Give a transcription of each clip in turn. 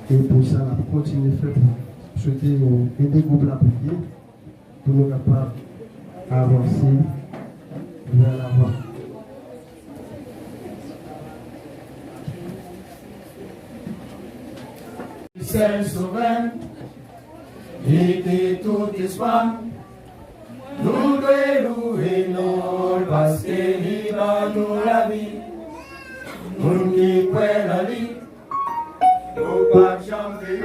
Et pour ça, on va continuer à faire pour souhaiter aider le groupe à prier pour nous capables d'avancer vers l'avant. Syèl souverain, et tout espwa, nous devons louer nous parce qu'il dans nous la vie. Nous qui croyons la vie, nous pas jamais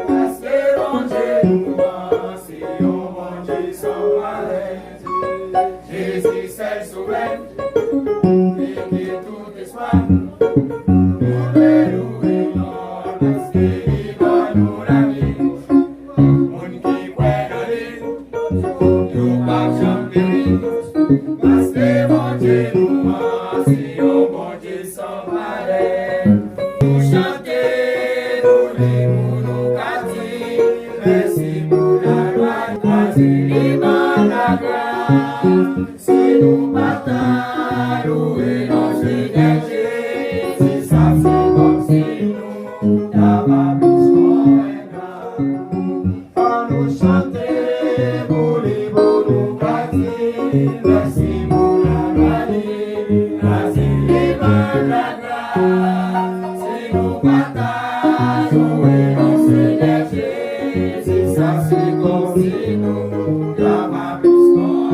parce que bon Dieu nous a, si on bon Dieu s'en va. Jésus syèl souverain, et tout espwa, nous devons louer nous parce qu'il dans nous la vie. Nous qui croyons la vie, nous pas jamais parce que bon Dieu nous a, si on bon Dieu s'en va. Nous chanter, nous les nous quartiers, merci pour la loi, merci la grâce. Si nous battons, louer nos énergies, si ça c'est comme si nous n'avons besoin nous chanter, pour les nous quartiers, merci pour la loi, merci la grâce. Si nous battons, louer nos énergies, si ça c'est comme si nous n'avons besoin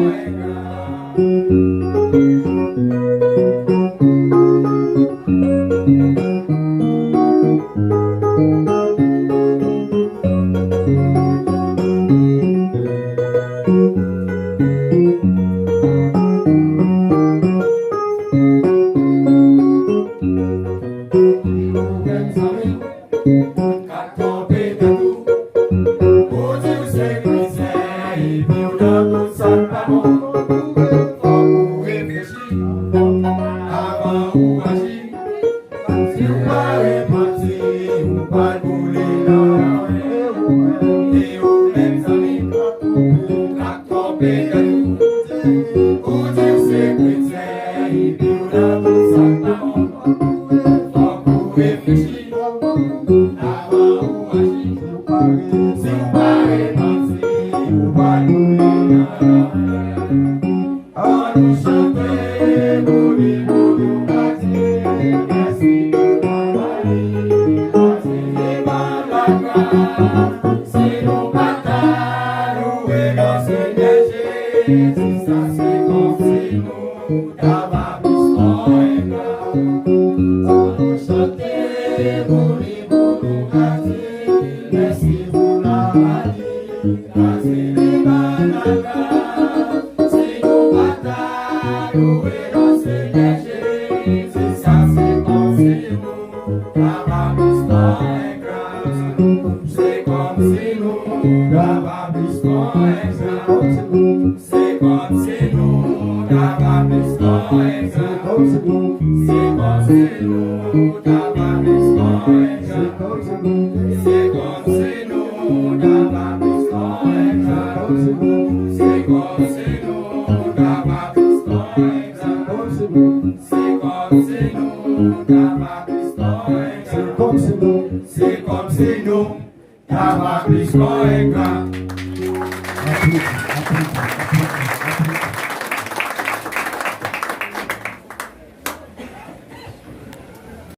c'est comme si nous n'avons plus